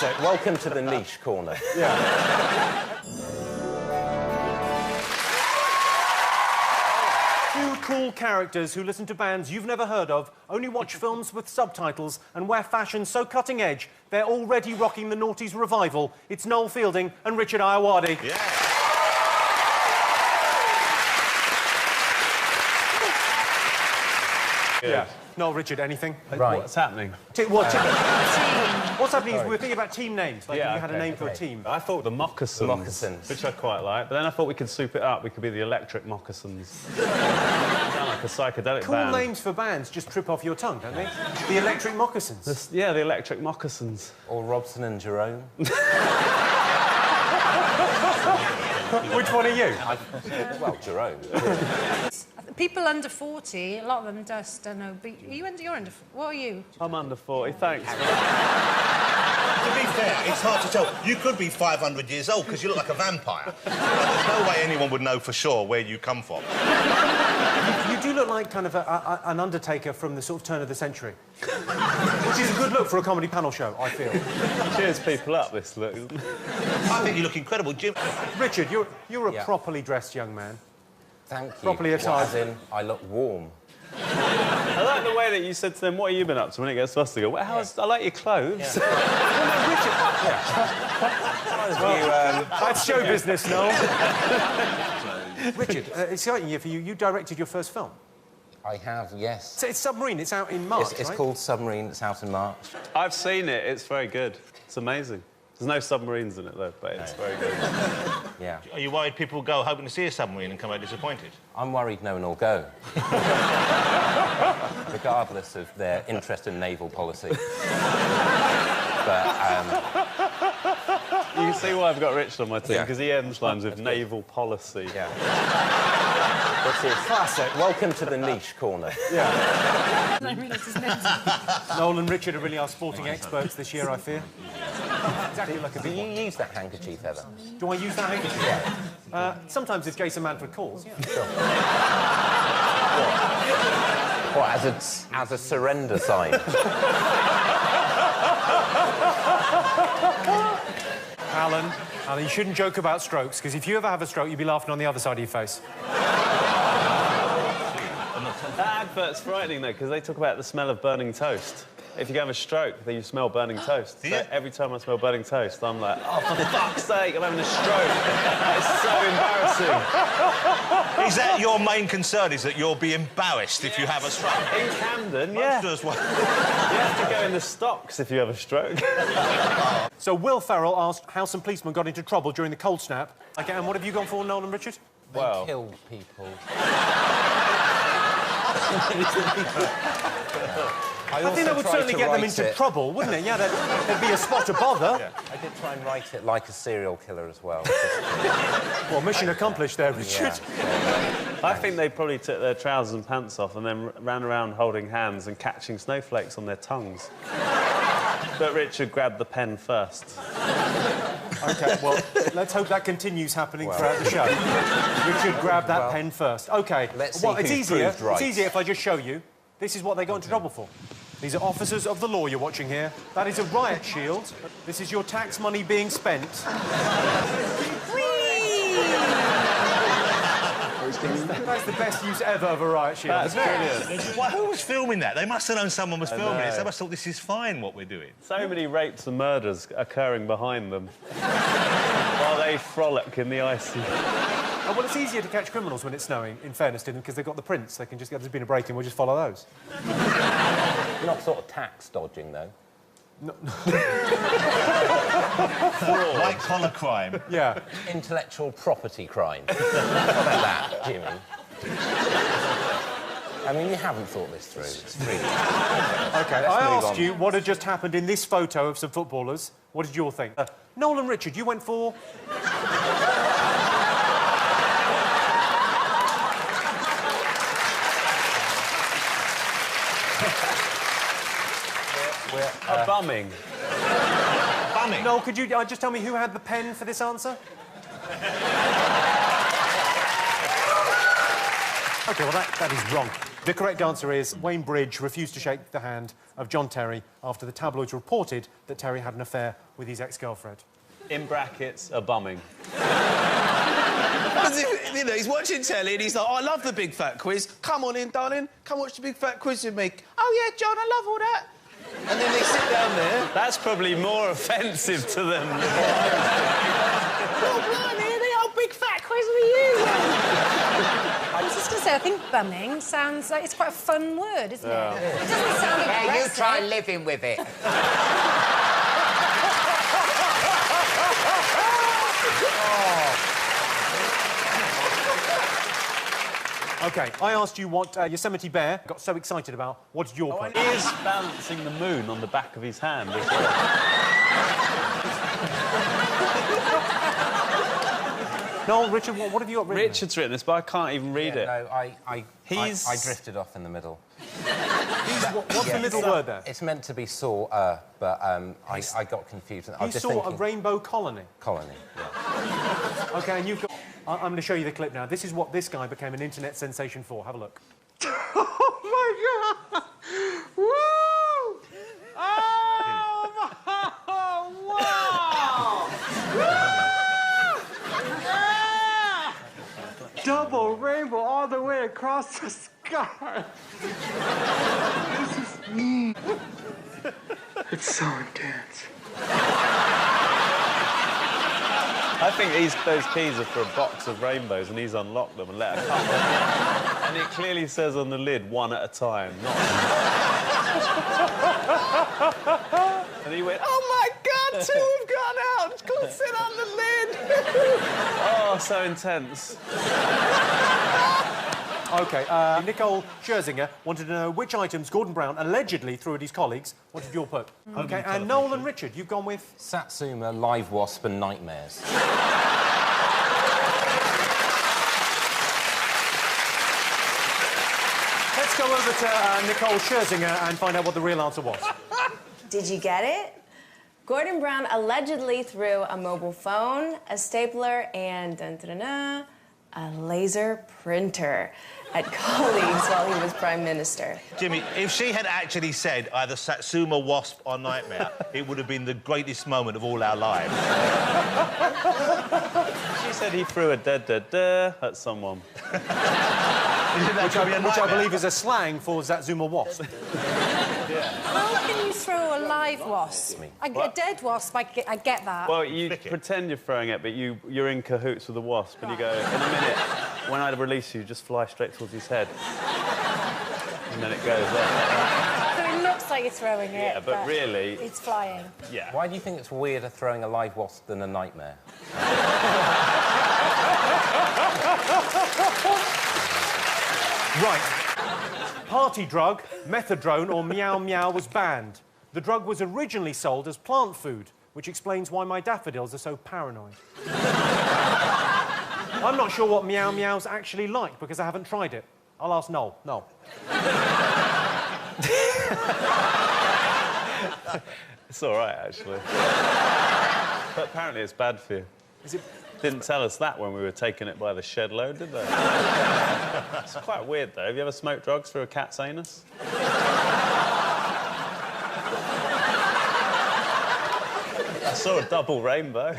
So, welcome to the niche corner. Yeah. Two cool characters who listen to bands you've never heard of, only watch films with subtitles, and wear fashion so cutting edge they're already rocking the noughties revival. It's Noel Fielding and Richard Ayoade. Yeah. Yeah. Noel, Richard, anything? Right. What's happening? What's happening is we're thinking about team names. Like if you had a name for a team. I thought the moccasins, Moccasins. which I quite like, but then I thought we could soup it up. We could be the electric moccasins. Sound like a psychedelic Cool band. names for bands just trip off your tongue, don't they? The Electric Moccasins. Yeah, the electric moccasins. Or Robson and Jerome. Which one are you? Well, Jerome. People under 40, a lot of them just don't know. But you're under... What are you? I'm under 40, thanks. To be fair, it's hard to tell. You could be 500 years old because you look like a vampire. There's no way anyone would know for sure where you come from. You do look like kind of an undertaker from the sort of turn of the century. Which is a good look for a comedy panel show, I feel. Cheers people up, this look. I think you look incredible, Jim. Richard, you're a Yeah. properly dressed young man. Thank you. Properly attired. As in, I look warm. I like the way that you said to them, what have you been up to when it gets to us? They go, well, I like your clothes. That's show business, Noel. Richard, exciting year for you. You directed your first film. I have, yes. So it's Submarine. It's out in March, It's right? called Submarine. It's out in March. I've seen it, it's very good. It's amazing. There's no submarines in it, though, but it's very good. Yeah. Are you worried people will go hoping to see a submarine and come out disappointed? I'm worried no one will go. Regardless of their interest in naval policy. But, You can see why I've got Richard on my team, Yeah. because he ends lines with naval policy. yeah. This is classic. Welcome to the niche corner. Yeah. I realised his name. Noel and Richard are really our sporting experts this year, I fear. Exactly like a Do big you one. use that handkerchief ever? Do I use that handkerchief? Yeah. Sometimes if Jason Manford calls, yeah. Sure. What, as a surrender sign? Alan, you shouldn't joke about strokes, because if you ever have a stroke, you'll be laughing on the other side of your face. That advert's frightening, though, because they talk about the smell of burning toast. If you have a stroke, then you smell burning toast. Yeah. So every time I smell burning toast, I'm like, oh, for fuck's sake, I'm having a stroke. It's so embarrassing. Is that your main concern, is that you'll be embarrassed if you have a stroke? In Camden, yeah. Most of us You have to go in the stocks if you have a stroke. So Will Ferrell asked how some policemen got into trouble during the cold snap. Okay, and what have you gone for, Noel and Richard? They Well. kill people. I think that would certainly get them into trouble, wouldn't it? Yeah, there'd be a spot of bother. I did try and write it like a serial killer as well. Well, mission accomplished there, Richard. I think they probably took their trousers and pants off and then ran around holding hands and catching snowflakes on their tongues. But Richard grabbed the pen first. OK, well, let's hope that continues happening throughout the show. Richard grabbed that pen first. OK, let's see well, it's who's easier. proved right. It's easier if I just show you. This is what they got into trouble for. These are officers of the law you're watching here. That is a riot shield. This is your tax money being spent. That's the best use ever of a riot shield, That's isn't it? brilliant. Well, who was filming that? They must have known someone was filming it. So they must have thought this is fine, what we're doing. So many rapes and murders occurring behind them while they frolic in the icy. Oh, well, it's easier to catch criminals when it's snowing, in fairness to them, because they've got the prints. They can just get there's been a break-in, we'll just follow those. You're not sort of tax dodging, though. White collar crime. Yeah. Intellectual property crime. What about that, Jimmy? I mean, you haven't thought this through. It's really... OK, I asked you what had just happened in this photo of some footballers. What did you all think? Noel and Richard, you went for... A bumming. Bumming? Noel, could you just tell me who had the pen for this answer? OK, well, that is wrong. The correct answer is Wayne Bridge refused to shake the hand of John Terry after the tabloids reported that Terry had an affair with his ex-girlfriend. In brackets, a bumming. As if, you know, he's watching telly and he's like, oh, I love the big fat quiz. Come on in, darling. Come watch the big fat quiz with me. Oh, yeah, John, I love all that. And then they sit down there. That's probably more offensive to them. Oh, blimey, the old big fat quiz with you. I was just going to say, I think bumming sounds like it's quite a fun word, isn't it? It doesn't sound aggressive. Yeah, you try living with it. OK, I asked you what Yosemite Bear got so excited about. What did your point? He is balancing the moon on the back of his hand as well. Noel, Richard, what have you got written? Richard's written this, but I can't even read it. No, I drifted off in the middle. What's the middle word there? It's meant to be saw, but I got confused. You saw a rainbow colony? Colony, yeah. OK, and you've got... I'm going to show you the clip now. This is what this guy became an internet sensation for. Have a look. Oh, my God! Woo! Oh, wow! Yeah! Double rainbow all the way across the sky. This is... It's so intense. I think those keys are for a box of rainbows, and he's unlocked them and let her come. And it clearly says on the lid, one at a time, not... And he went, oh, my God, two have gone out! It's called sit on the lid! Oh, so intense. OK, Nicole Scherzinger wanted to know which items Gordon Brown allegedly threw at his colleagues. What did you put? OK, and Noel and Richard, you've gone with... Satsuma, live wasp and nightmares. Let's go over to Nicole Scherzinger and find out what the real answer was. Did you get it? Gordon Brown allegedly threw a mobile phone, a stapler, and a laser printer at colleagues while he was Prime Minister. Jimmy, if she had actually said either Satsuma, wasp or nightmare, it would have been the greatest moment of all our lives. She said he threw a da-da-da at someone. Which I believe is a slang for Satsuma wasp. How can you throw a live wasp? A dead wasp, I get that. Well, you pretend you're throwing it, but you're in cahoots with the wasp, and you go, in a minute, when I release you, just fly straight towards his head. And then it goes up. So it looks like you're throwing it, yeah, but really... it's flying. Yeah. Why do you think it's weirder throwing a live wasp than a nightmare? Right. Party drug, methadone or meow meow was banned. The drug was originally sold as plant food, which explains why my daffodils are so paranoid. I'm not sure what meow meow's actually like because I haven't tried it. I'll ask Noel. Noel. It's all right, actually. But apparently it's bad for you. Is it... Didn't tell us that when we were taking it by the shed load, did they? It's quite weird, though. Have you ever smoked drugs through a cat's anus? I saw a double rainbow.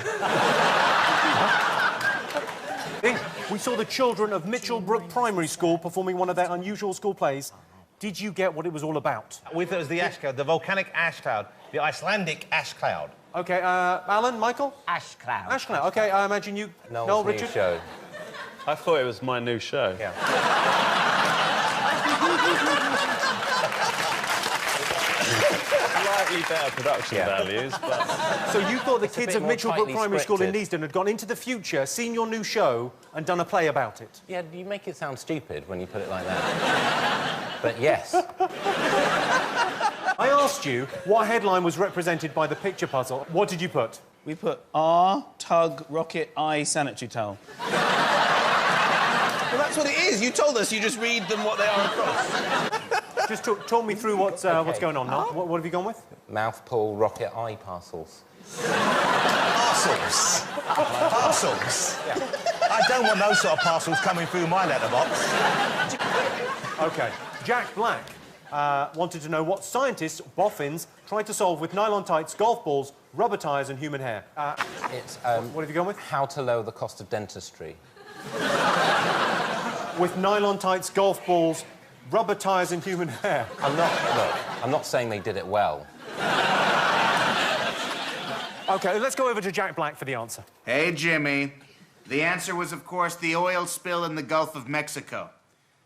We saw the children of Mitchellbrook Primary School performing one of their unusual school plays. Did you get what it was all about? We thought it was the ash cloud, the volcanic ash cloud, the Icelandic ash cloud. OK, Alan, Michael? Ash cloud. Ash cloud. OK, I imagine you... Noel, Richard? Show. I thought it was my new show. Yeah. Slightly better production values, but... So you thought the kids of more Mitchellbrook tightly Primary School in scripted. Neasden had gone into the future, seen your new show and done a play about it? Yeah, you make it sound stupid when you put it like that. But yes. I asked you what headline was represented by the picture puzzle. What did you put? We put R, tug, rocket, I, sanitary towel. Well, that's what it is. You told us. You just read them what they are across. Just talk me through what's going on now. What have you gone with? Mouth pull, rocket eye parcels. Parcels? Parcels? Yeah. I don't want those sort of parcels coming through my letterbox. OK. Jack Black wanted to know what scientists, boffins, tried to solve with nylon tights, golf balls, rubber tyres and human hair. It's, what have you gone with? how to lower the cost of dentistry. With nylon tights, golf balls, rubber tyres and human hair. I'm not saying they did it well. OK, let's go over to Jack Black for the answer. Hey, Jimmy. The answer was, of course, the oil spill in the Gulf of Mexico.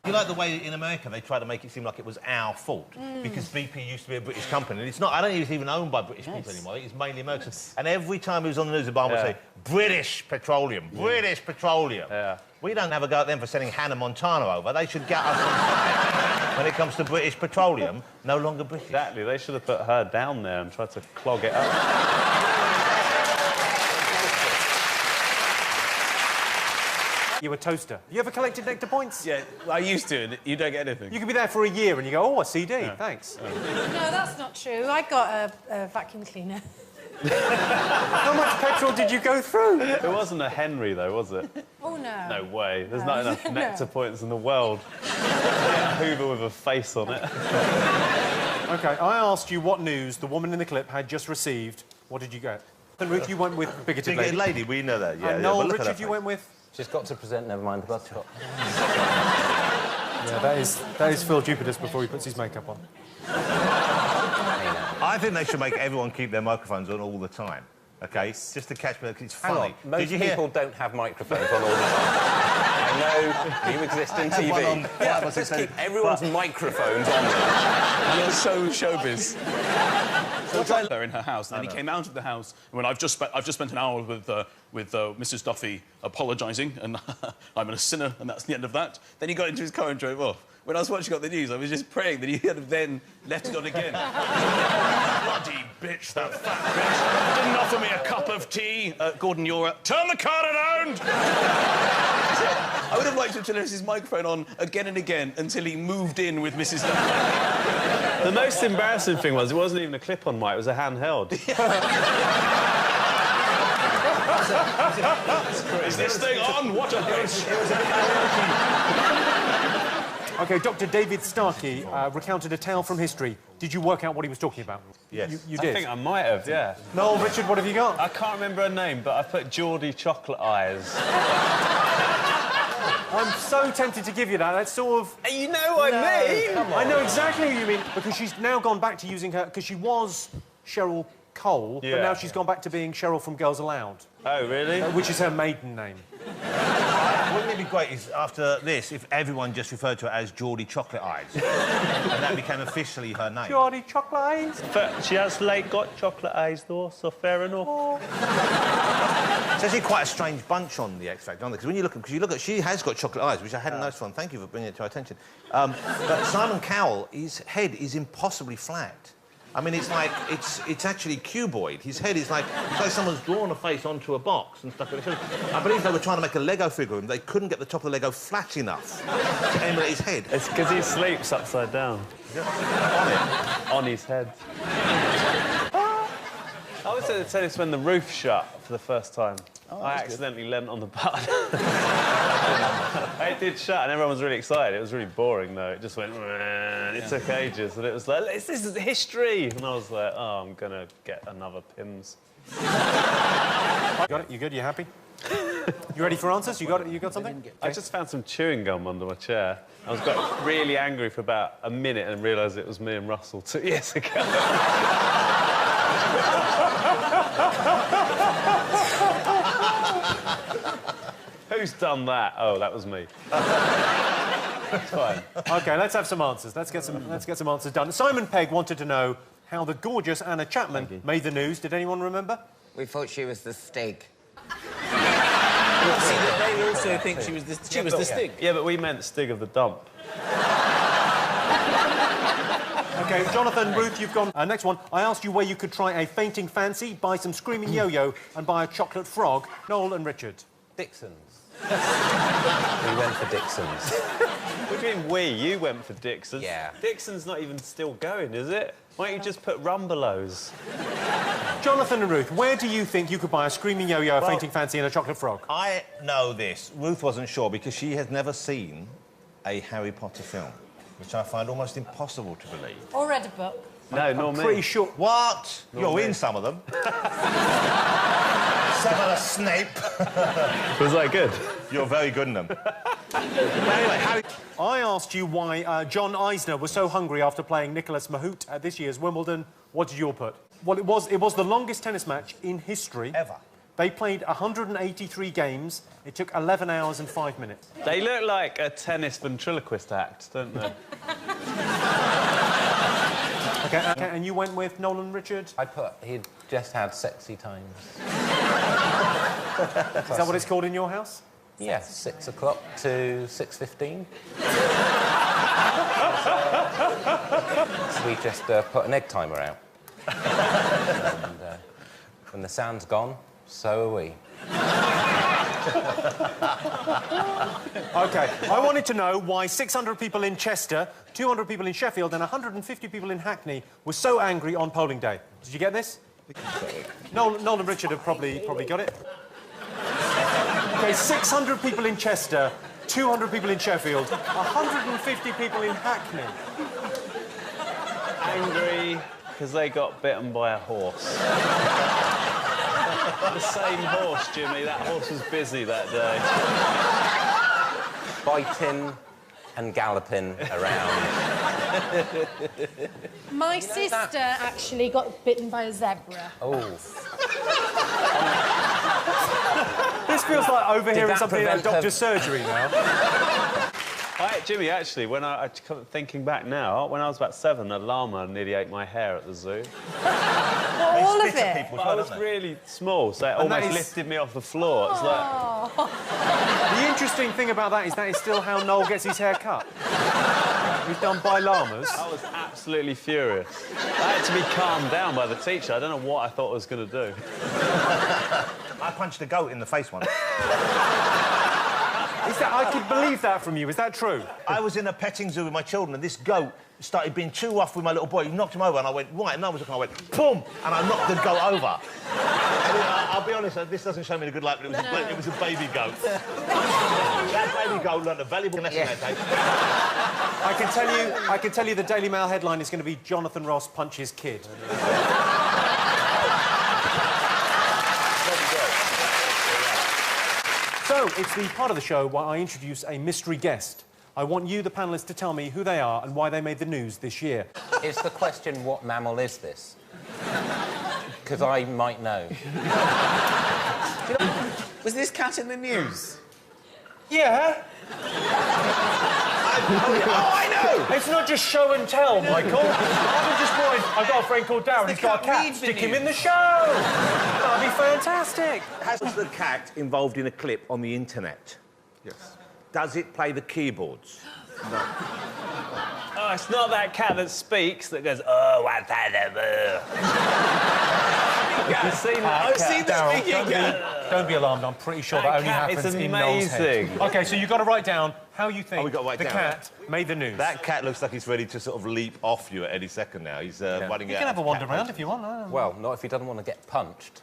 You like the way in America they try to make it seem like it was our fault because BP used to be a British company and it's not. I don't think it's even owned by British people anymore. It's mainly American. And every time it was on the news, Obama would say British Petroleum, British Petroleum. Yeah. We don't have a go at them for sending Hannah Montana over. They should get us on fire. When it comes to British Petroleum, no longer British. Exactly. They should have put her down there and tried to clog it up. You were toaster. You ever collected nectar points? Yeah, I used to, and you don't get anything. You could be there for a year and you go, oh, a CD, thanks. No, that's not true. I got a vacuum cleaner. How much petrol did you go through? It wasn't a Henry, though, was it? Oh, no. No way. There's not enough nectar points in the world. Hoover with a face on it. OK, I asked you what news the woman in the clip had just received. What did you get? And Ruth, you went with bigoted lady. Lady, we know that, yeah. And Noel, Richard, you went with? She's got to present Never Mind the Bus Stop. Yeah, that is Phil Jupiter's before he puts his makeup on. I think they should make everyone keep their microphones on all the time, OK? Just to catch me, it's funny. Hang on. Most people don't have microphones on all the time. I know you exist in TV. Just keep everyone's microphones on them. You're so showbiz. So I her in her house, and then he came out of the house. And when I've just spent an hour with Mrs. Duffy apologising, and I'm a sinner, and that's the end of that. Then he got into his car and drove off. When I was watching on the news, I was just praying that he had then left it on again. Bloody bitch, that fat bitch! Didn't offer me a cup of tea. Gordon, turn the car around. I would have liked him to leave his microphone on again and again until he moved in with Mrs. Duffy. The most embarrassing thing was it wasn't even a clip-on mic, it was a handheld. Is this thing on? What a bitch! OK, Dr. David Starkey recounted a tale from history. Did you work out what he was talking about? Yes. You did? I think I might have, yeah. Noel, Richard, what have you got? I can't remember her name, but I put Geordie Chocolate Eyes. I'm so tempted to give you that. That's sort of... You know what I mean? I know exactly what you mean, because she's now gone back to using her... Because she was Cheryl Cole, but now she's gone back to being Cheryl from Girls Aloud. Oh, really? Which is her maiden name. Wouldn't it be great if, after this, if everyone just referred to her as Geordie Chocolate Eyes? And that became officially her name. Geordie Chocolate Eyes? But she has, like, got chocolate eyes, though, so fair enough. It's actually quite a strange bunch on the X Factor, aren't they? Because when you look at, she has got chocolate eyes, which I hadn't noticed from. Thank you for bringing it to our attention. But Simon Cowell, his head is impossibly flat. I mean, it's like, it's actually cuboid. His head is like, it's like someone's drawn a face onto a box and stuck it. I believe they were trying to make a Lego figure of him. They couldn't get the top of the Lego flat enough to emulate his head. It's because he sleeps upside down. On it? On his head. I was at the tennis when the roof shut for the first time. I accidentally leant on the button. It did shut and everyone was really excited. It was really boring, though. It just went... It took ages and it was like, this is history! And I was like, oh, I'm going to get another Pimm's. You got it? You good? You happy? You ready for answers? You got something? Okay. I just found some chewing gum under my chair. I got really angry for about a minute and realised it was me and Russell 2 years ago. Who's done that? Oh, that was me. It's fine. OK, let's have some answers. Let's get some answers done. Simon Pegg wanted to know how the gorgeous Anna Chapman made the news. Did anyone remember? We thought she was the steak. They also think she was the Stig. Yeah, but we meant Stig of the Dump. OK, Jonathan, Ruth, you've gone... next one. I asked you where you could try a fainting fancy, buy some screaming yo-yo and buy a chocolate frog. Noel and Richard. Dixon's. We went for Dixon's. What do you mean we? You went for Dixon's. Yeah. Dixon's not even still going, is it? Why don't you just put Rumbelows? Jonathan and Ruth, where do you think you could buy a screaming yo-yo, a fainting fancy and a chocolate frog? I know this. Ruth wasn't sure because she has never seen a Harry Potter film. which I find almost impossible to believe. Or read a book. No, nor me. Pretty sure. What? Nor You're me. in some of them. Severus Snape. Was that good? You're very good in them. Anyway, Harry... I asked you why John Eisner was so hungry after playing Nicolas Mahut at this year's Wimbledon. What did you put? Well, it was the longest tennis match in history. Ever. They played 183 games. It took 11 hours and 5 minutes. They look like a tennis ventriloquist act, don't they? Okay, and you went with Noel and Richard? I put he'd just had sexy times. Is that what it's called in your house? Yeah, 6 o'clock to 6:15. So we just put an egg timer out. And when the sound's gone, so are we. OK, I wanted to know why 600 people in Chester, 200 people in Sheffield and 150 people in Hackney were so angry on polling day. Did you get this? Noel and Richard have probably got it. OK, 600 people in Chester, 200 people in Sheffield, 150 people in Hackney. Angry because they got bitten by a horse. The same horse, Jimmy. That horse was busy that day. Biting and galloping around. My sister actually got bitten by a zebra. Oh. This feels like overhearing that something like prevent her- doctor's surgery now. Jimmy, actually, when I thinking back now, when I was about 7, a llama nearly ate my hair at the zoo. Well, all of it. People, I was really small, so it almost lifted me off the floor. It's like... The interesting thing about that is still how Noel gets his hair cut. He's done by llamas. I was absolutely furious. I had to be calmed down by the teacher. I don't know what I thought I was going to do. I punched a goat in the face once. I could believe that from you. Is that true? I was in a petting zoo with my children, and this goat started being too rough with my little boy. He knocked him over, and I went, right, and I was looking, I went, boom, and I knocked the goat over. And, I'll be honest, this doesn't show me the good light, but it was a baby goat. That baby goat learned a valuable lesson that day. I can tell you the Daily Mail headline is going to be Jonathan Ross punches kid. So, it's the part of the show where I introduce a mystery guest. I want you, the panellists, to tell me who they are and why they made the news this year. Is the question, what mammal is this? Because I might know. Was this cat in the news? Yeah. Oh, I know! It's not just show and tell, Michael. I've got a friend called Darren. He's got a cat. Stick him in the show. That'd be fantastic. Has the cat involved in a clip on the internet? Yes. Does it play the keyboards? No. Oh, it's not that cat that speaks that goes, oh, what's that? I've seen that. I've seen the speaking cat. Don't be alarmed. I'm pretty sure that only happens in Noel's head. It's amazing. OK, so you've got to write down how you think we got to write the down. cat made the news. That cat looks like he's ready to sort of leap off you at any second now. He's running You out. can have a wander around if you want. Well, not if he doesn't want to get punched.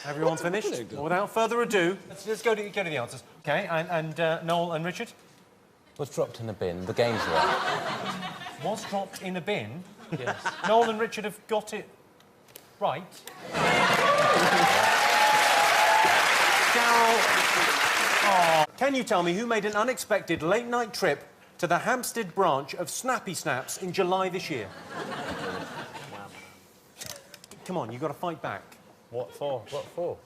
Everyone's finished? Well, without further ado, let's go to the answers. OK, and Noel and Richard? Was dropped in a bin. The game's right. Was dropped in a bin. Yes. Noel and Richard have got it right. Darryl... Oh. Can you tell me who made an unexpected late-night trip to the Hampstead branch of Snappy Snaps in July this year? Come on, you've got to fight back. What for? What for?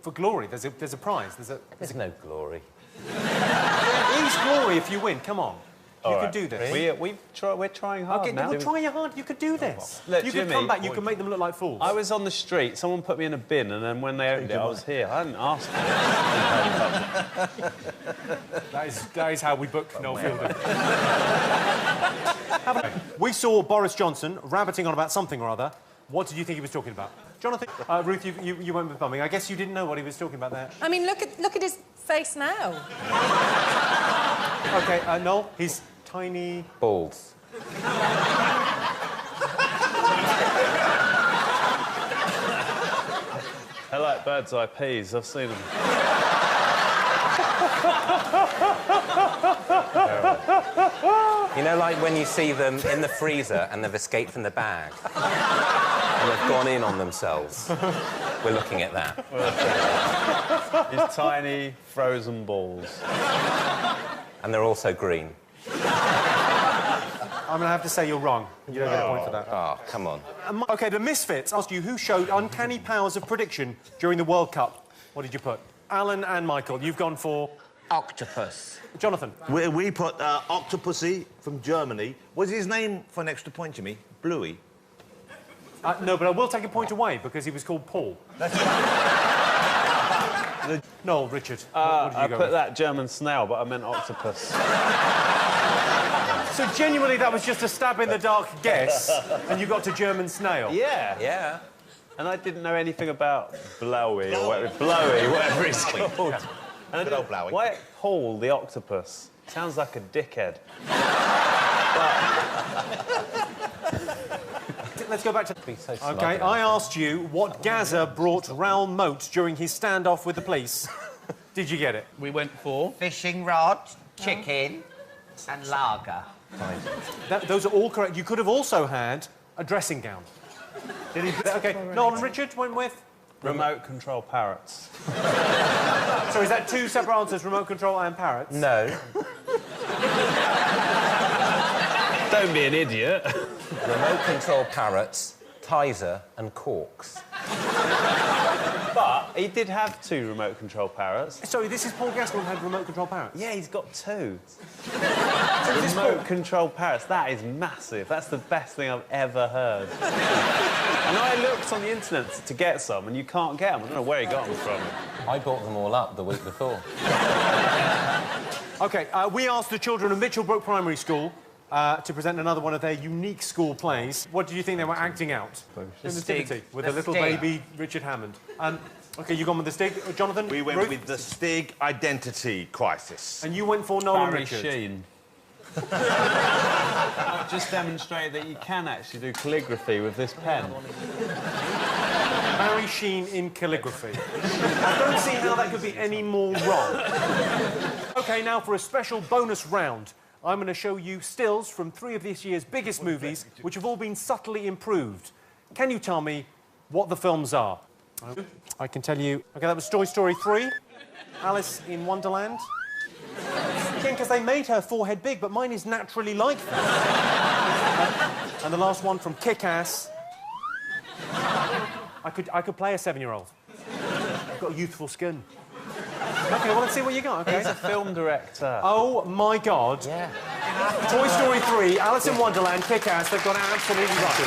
For glory. There's a prize. There's no glory. There is glory if you win. Come on. You can do this. We're trying hard now. Well, try your hard. You could do this. Look, you could Jimmy, come back. You can make them look like fools. I was on the street, someone put me in a bin, and then when they opened it, I was here. I hadn't asked for it. That is how we book Noel Fielding. We saw Boris Johnson rabbiting on about something or other. What did you think he was talking about? Jonathan? Ruth, you went with bumming. I guess you didn't know what he was talking about there. I mean, look at his face now. OK, Noel, his tiny... Balls. I like bird's eye peas. I've seen them. You know, like when you see them in the freezer and they've escaped from the bag and they've gone in on themselves. We're looking at that. These tiny frozen balls. And they're also green. I'm going to have to say you're wrong. You don't get a point for that. Oh, come on. OK, the Misfits asked you who showed uncanny powers of prediction during the World Cup. What did you put? Alan and Michael, you've gone for... Octopus. Jonathan. We put Octopussy from Germany. What's his name for an extra point, Jimmy? Bluey? No, but I will take a point away because he was called Paul. Noel, Richard, what did you I go put with? that German snail, but I meant octopus. So genuinely that was just a stab-in-the-dark guess and you got to German snail? Yeah. Yeah. And I didn't know anything about Blowy or whatever he's called. And Good old Blowy. Why Paul the octopus? Sounds like a dickhead. Let's go back to... So OK, I asked you what Gaza brought Raoul Moat during his standoff with the police. Did you get it? We went for... Fishing rod, chicken, and lager. Those are all correct. You could have also had a dressing gown. Did he... OK, Noel and Richard went with... Remote control parrots. So is that two separate answers, remote control and parrots? No. Don't be an idiot. Remote control parrots, Tizer and corks. But he did have 2 remote control parrots. Sorry, this is Paul Gascoigne who had remote control parrots? Yeah, he's got 2. Remote control parrots, that is massive. That's the best thing I've ever heard. And I looked on the internet to get some, and you can't get them. I don't know where he got them from. I bought them all up the week before. OK, we asked the children of Mitchellbrook Primary School to present another one of their unique school plays. What do you think they were acting out? The Nativity, Stig. with The a little Stig. baby Richard Hammond. OK, you gone with the Stig. Jonathan? We went Ruth? with the Stig identity crisis. And you went for Noel and Barry Richard. Sheen. I've just demonstrated that you can actually do calligraphy with this pen. Barry Sheen in calligraphy. I don't see how that could be any more wrong. OK, now for a special bonus round. I'm going to show you stills from 3 of this year's biggest movies, which have all been subtly improved. Can you tell me what the films are? I can tell you... OK, that was Toy Story 3. Alice in Wonderland. Again, because they made her forehead big, but mine is naturally like that. And the last one from Kick-Ass. I could play a 7-year-old. I've got youthful skin. OK, well, let's see what you got, OK? He's a film director. Oh, my God. Yeah. Toy Story 3, Alice in Wonderland, Kick-Ass, they've got it absolutely right.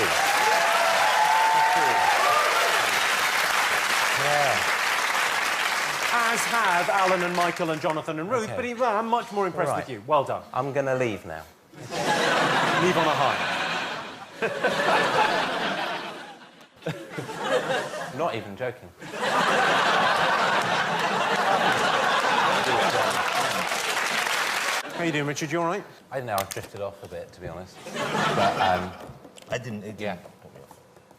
Yeah. As have Alan and Michael and Jonathan and Ruth, OK. but I'm much more impressed Right. with you. Well done. I'm going to leave now. Leave on a high. Not even joking. How you doing, Richard? You all right? I don't know, I've drifted off a bit, to be honest. But, I didn't... yeah,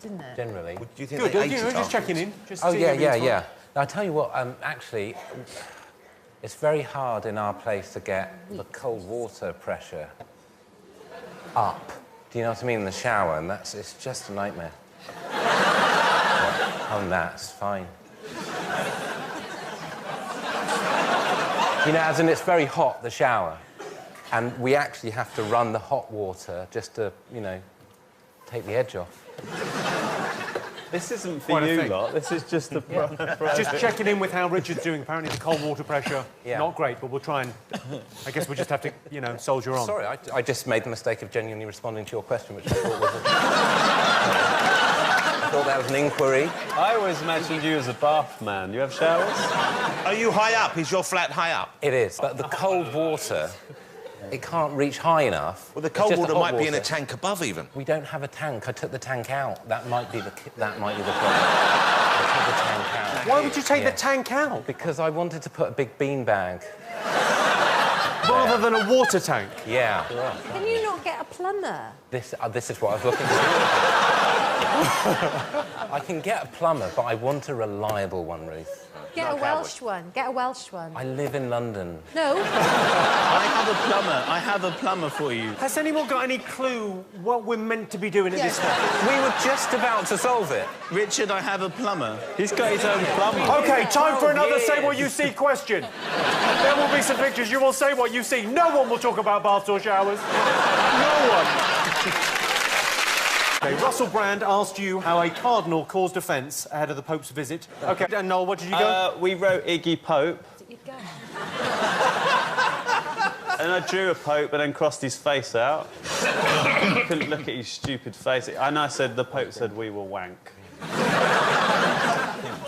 Didn't it? generally. Do you think Good, they ate it just after? checking in. Just Oh, seeing yeah, everything's yeah, fine. yeah. Now, I tell you what, actually, it's very hard in our place to get the cold water pressure up. Do you know what I mean? In the shower, and it's just a nightmare. Oh, that's fine. You know, as in, it's very hot, the shower, and we actually have to run the hot water just to, you know, take the edge off. This isn't Quite for a you thing. lot. This is just the... Just checking in with how Richard's doing. Apparently, the cold water pressure, Yeah. not great, but we'll try and... I guess we'll just have to, you know, soldier on. Sorry, I just made the mistake of genuinely responding to your question, which I thought was I thought that was an inquiry. I always imagined you as a bath man. You have showers? Are you high up? Is your flat high up? It is, but the cold water, it can't reach high enough. Well, the It's cold just water hot might be in a water. tank above, even. We don't have a tank. I took the tank out. That might be the problem. I took the tank out. Why would you take Yeah. the tank out? Because I wanted to put a big beanbag. Rather than a water tank? Yeah. Can you not get a plumber. This is what I was looking for. I can get a plumber, but I want a reliable one, Ruth. Get a Welsh one. Get a Welsh one. I live in London. No. I have a plumber for you. Has anyone got any clue what we're meant to be doing at this point? We were just about to solve it. Richard, I have a plumber. He's got his own plumber. OK, time for another Say What You See question. There will be some pictures. You will say what you see. No one will talk about baths or showers. No one. OK, Russell Brand asked you how a cardinal caused offence ahead of the Pope's visit. OK, and Noel, what did you go? We wrote Iggy Pope. You'd go. And I drew a Pope and then crossed his face out. Couldn't look at his stupid face. And I said, the Pope said we will wank.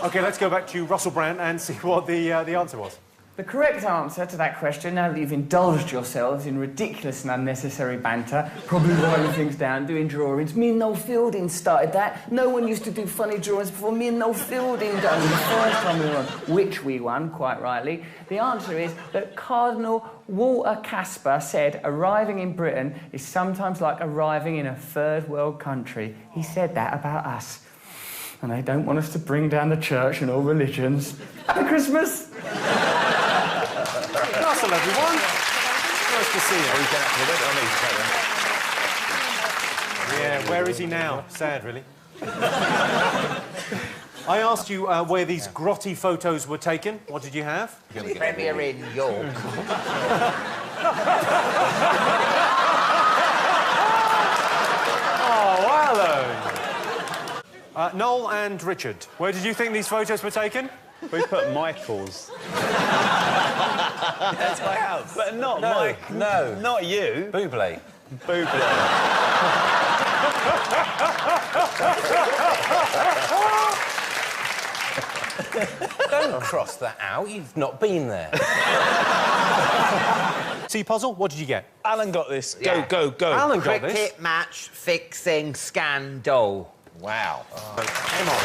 OK, let's go back to Russell Brand and see what the answer was. The correct answer to that question, now that you've indulged yourselves in ridiculous and unnecessary banter, probably writing things down, doing drawings. Me and Noel Fielding started that. No one used to do funny drawings before me and Noel Fielding done it the first time we won, which we won, quite rightly. The answer is that Cardinal Walter Casper said arriving in Britain is sometimes like arriving in a third world country. He said that about us. And they don't want us to bring down the church and all religions. Happy Christmas! Russell, everyone. Nice to see you. Yeah, where is he now? Sad, really. I asked you where these grotty photos were taken. What did you have? Premier in York. Oh, hello. Noel and Richard, where did you think these photos were taken? We put Michael's. That's my house. But not no, Mike. No. Not you. Bublé. Bublé. Don't cross that out. You've not been there. See, Puzzle, what did you get? Alan got this. Yeah. Go. Alan got this. Cricket match fixing scandal. Wow. Come on.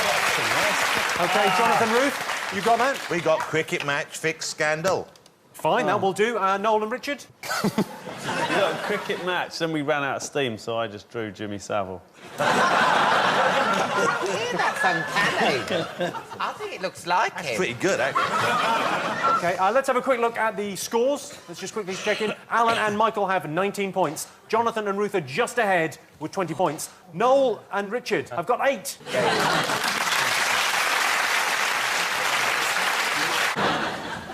OK, Jonathan, Ruth, you got that? We got cricket match fix scandal. Fine, that will do. Noel and Richard? We got a cricket match, then we ran out of steam, so I just drew Jimmy Savile. That's uncanny. I think it looks like That's him. pretty good, actually. OK, let's have a quick look at the scores. Let's just quickly check in. Alan and Michael have 19 points. Jonathan and Ruth are just ahead with 20 points. Noel and Richard have got 8.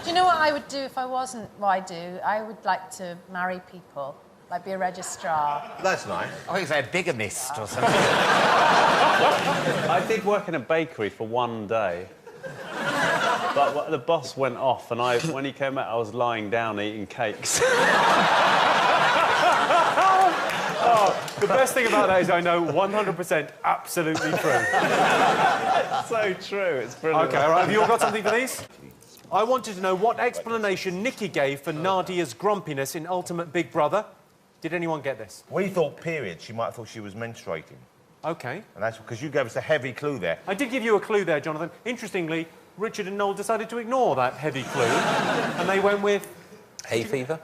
Do you know what I would do if I wasn't what I do? I would like to marry people, like be a registrar. That's nice. I think it's a bigamist or something. I did work in a bakery for one day. But the boss went off, and when he came out, I was lying down eating cakes. The best thing about that is I know 100% absolutely true. So true, it's brilliant. OK, all right, have you all got something for these? I wanted to know what explanation Nikki gave for Nadia's grumpiness in Ultimate Big Brother. Did anyone get this? We thought period. She might have thought she was menstruating. OK. And that's because you gave us a heavy clue there. I did give you a clue there, Jonathan. Interestingly, Richard and Noel decided to ignore that heavy clue, and they went with... Hay fever?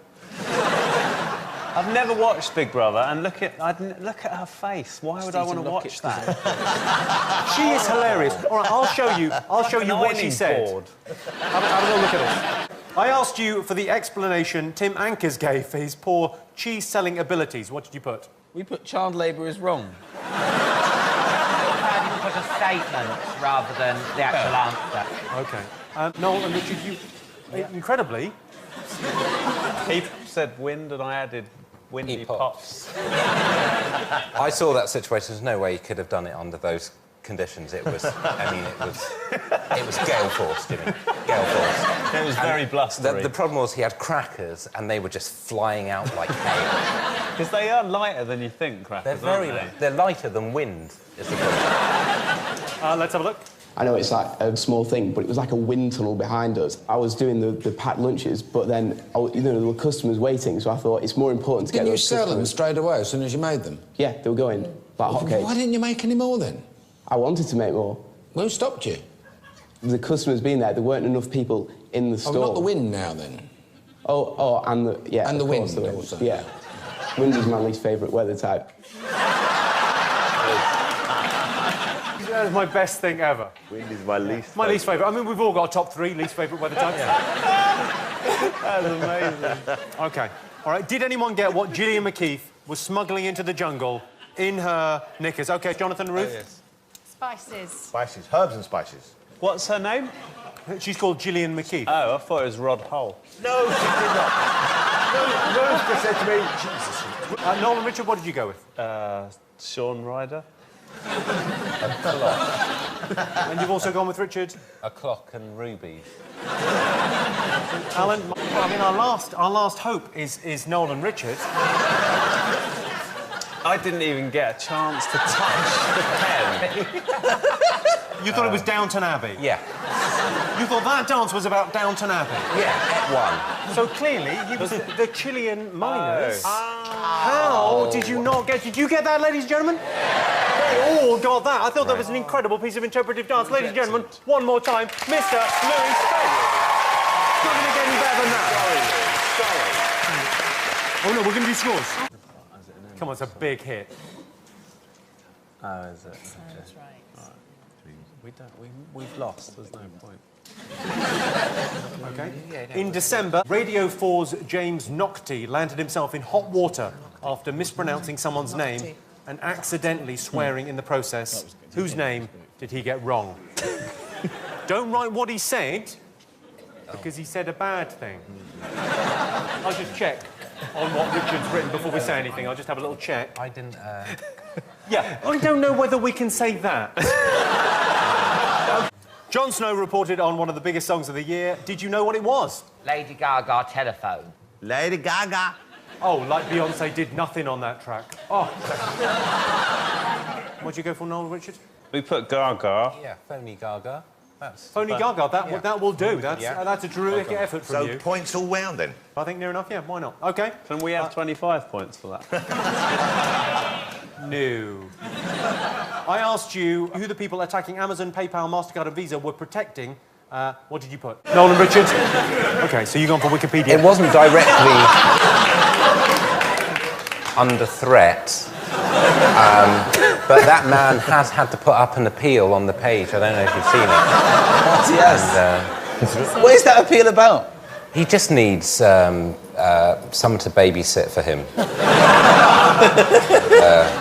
I've never watched Big Brother, and look at her face. Why would I want to watch that? She is hilarious. All right, I'll show you what she said. Have a little look at this. I asked you for the explanation Tim Ankers gave for his poor cheese-selling abilities. What did you put? We put child labour is wrong. I put a statement rather than the actual answer. OK. Noel and Richard, you... Incredibly... He said wind, and I added windy pops. I saw that situation. There's no way he could have done it under those conditions. It was... I mean, it was gale force, Jimmy. Gale force. It was very blustery. The problem was he had crackers, and they were just flying out like hail. Because they are lighter than you think, crackers, They're lighter than wind, is the problem. Let's have a look. I know it's like a small thing, but it was like a wind tunnel behind us. I was doing the packed lunches, but then, there were customers waiting, so I thought it's more important to get those customers. Didn't you sell them straight away as soon as you made them? Yeah, they were going like hotcakes. Why didn't you make any more then? I wanted to make more. Who stopped you? The customers being there weren't enough people in the store. Oh, not the wind now, then? And the wind also. Yeah. Wind is my least favourite weather type. That is my best thing ever. Wind is my least My least favourite. I mean, we've all got a top 3 least favourite weather types. That's amazing. OK. All right, did anyone get what Gillian McKeith was smuggling into the jungle in her knickers? OK, Jonathan and Ruth? Oh, yes. Spices. Spices. Herbs and spices. What's her name? She's called Gillian McKeith. Oh, I thought it was Rod Hull. No, she did not. Ruth just said to me, Jesus. Noel and Richard, what did you go with? Sean Ryder. And you've also gone with Richard? A clock and rubies. Alan, I mean, our last hope is Noel and Richard. I didn't even get a chance to touch the pen. You thought it was Downton Abbey? Yeah. You thought that dance was about Downton Abbey? Yeah, one. So clearly, he was the Chilean miners. How did you not get... Did you get that, ladies and gentlemen? They all got that. I thought that was an incredible piece of interpretive dance. Ladies and gentlemen, one more time, Mr. Louis Spade. Doesn't it get any better than that? Oh, no, we're going to do scores. Come on, it's a big hit. Oh, is it? Sounds right. We've lost. There's no point. OK. In December, Radio 4's James Naughtie landed himself in hot water after mispronouncing someone's name and accidentally swearing in the process. Whose name did he get wrong? Don't write what he said, because he said a bad thing. I'll just check on what Richard's written before we say anything. I'll just have a little check. I didn't... Yeah, I don't know whether we can say that. Jon Snow reported on one of the biggest songs of the year. Did you know what it was? Lady Gaga Telephone. Lady Gaga. Oh, like Beyonce did nothing on that track. Oh. What'd you go for, Noel, Richard? We put Gaga. Yeah, phony Gaga. That's... Phony Gaga, that will do. That's a terrific effort from you. So points all round, then? I think near enough, yeah, why not? OK. Can we have 25 points for that? No. I asked you who the people attacking Amazon, PayPal, MasterCard and Visa were protecting. What did you put? Noel and Richard? OK, so you've gone for Wikipedia. It wasn't directly under threat, but that man has had to put up an appeal on the page. I don't know if you've seen it. Yes. And, what is that appeal about? He just needs someone to babysit for him.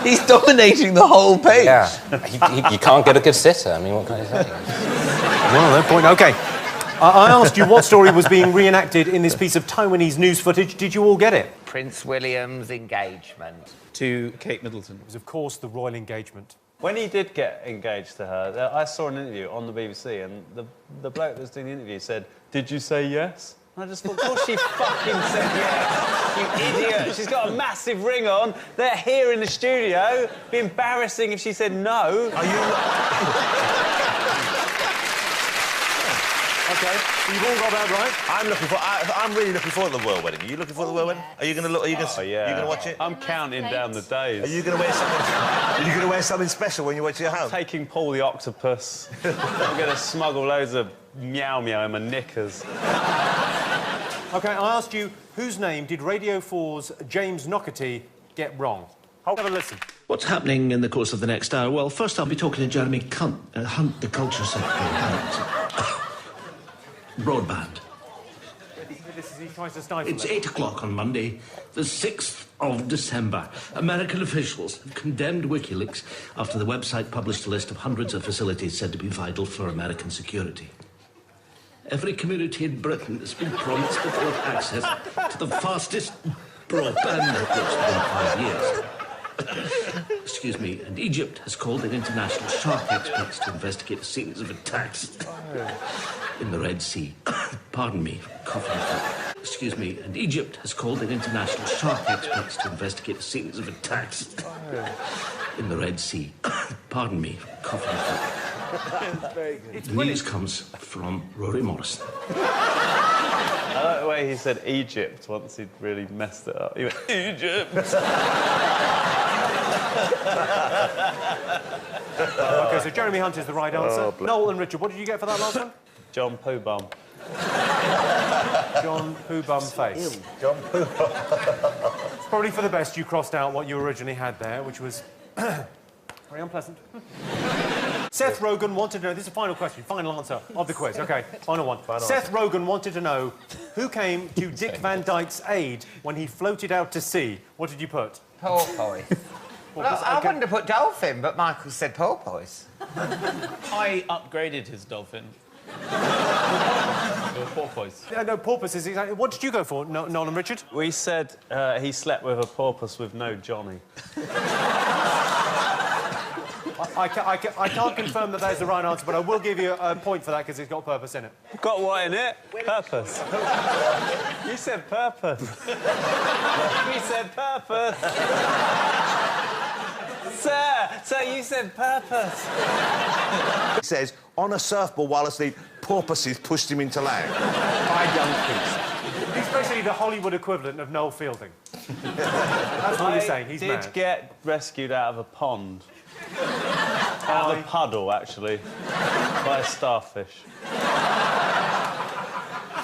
He's dominating the whole page. Yeah, you can't get a good sitter. I mean, what can I say? Well, no point. OK. I asked you what story was being reenacted in this piece of Taiwanese news footage. Did you all get it? Prince William's engagement. To Kate Middleton. It was, of course, the royal engagement. When he did get engaged to her, I saw an interview on the BBC, and the bloke that was doing the interview said, "Did you say yes?" And I just thought, of course she fucking said yes, you idiot. She's got a massive ring on. They're here in the studio. It'd be embarrassing if she said no. Are you... OK, so you've all got that right. I'm really looking forward to the royal wedding. Are you looking forward to the royal wedding? Are you going to look? Are you going to? Yeah. You going to watch it? I'm counting down the days. Are you going to wear something? Are you going to wear something special when you watch it at home? Taking Paul the octopus. I'm going to smuggle loads of meow meow in my knickers. OK, I asked you whose name did Radio 4's James Naughtie get wrong? Have a listen. What's happening in the course of the next hour? Well, first I'll be talking to Jeremy Hunt, the Culture Secretary. Broadband. He tries to stifle It's 8 o'clock on Monday, the 6th of December. American officials have condemned WikiLeaks after the website published a list of hundreds of facilities said to be vital for American security. Every community in Britain has been promised afford access to the fastest broadband networks within 5 years. Excuse me, and Egypt has called in international shark experts to investigate a series of attacks in the Red Sea. Pardon me, coughing. Excuse me, and Egypt has called in international shark experts to investigate a series of attacks in the Red Sea. Pardon me, coughing. The news comes from Rory Morrison. I like the way he said Egypt once he'd really messed it up. He went, Egypt! OK, so Jeremy Hunt is the right answer. Noel and Richard, what did you get for that last one? John Poo Bum. John Poo Bum Face. John Poo. It's probably for the best you crossed out what you originally had there, which was very unpleasant. Seth Rogen wanted to know... This is the final question, final answer of the quiz. OK, final one. Seth Rogen wanted to know who came to Dick Van Dyke's aid when he floated out to sea. What did you put? Porpoise. Well, I wouldn't have put dolphin, but Michael said porpoise. I upgraded his dolphin. Porpoise. No, porpoise is exactly... What did you go for, Noel and Richard? We said he slept with a porpoise with no Johnny. I can't confirm that is the right answer, but I will give you a point for that because it's got purpose in it. Got what in it? Purpose. You said purpose. You said purpose. Sir, you said purpose. It says, on a surfboard while asleep, porpoises pushed him into land. By donkeys. He's basically the Hollywood equivalent of Noel Fielding. That's what you're saying, he's mad. I did get rescued out of a pond. Out of a puddle, actually, by a starfish.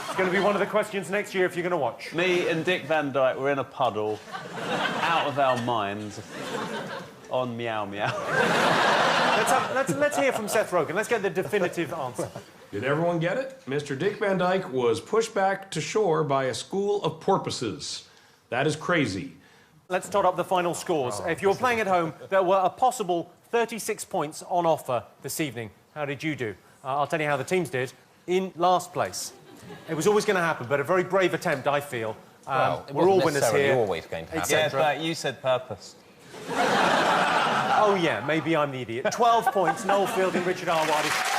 It's going to be one of the questions next year if you're going to watch. Me and Dick Van Dyke were in a puddle, out of our minds, on Meow Meow. Let's hear from Seth Rogen. Let's get the definitive answer. Did everyone get it? Mr. Dick Van Dyke was pushed back to shore by a school of porpoises. That is crazy. Let's tot up the final scores. If you were playing at home, there were a possible 36 points on offer this evening. How did you do? I'll tell you how the teams did. In last place. It was always going to happen, but a very brave attempt, I feel. Well, we're all winners here. Always going to happen. Yeah, but you said purpose. Oh, yeah, maybe I'm the idiot. 12 points, Noel Fielding, Richard Ayoade.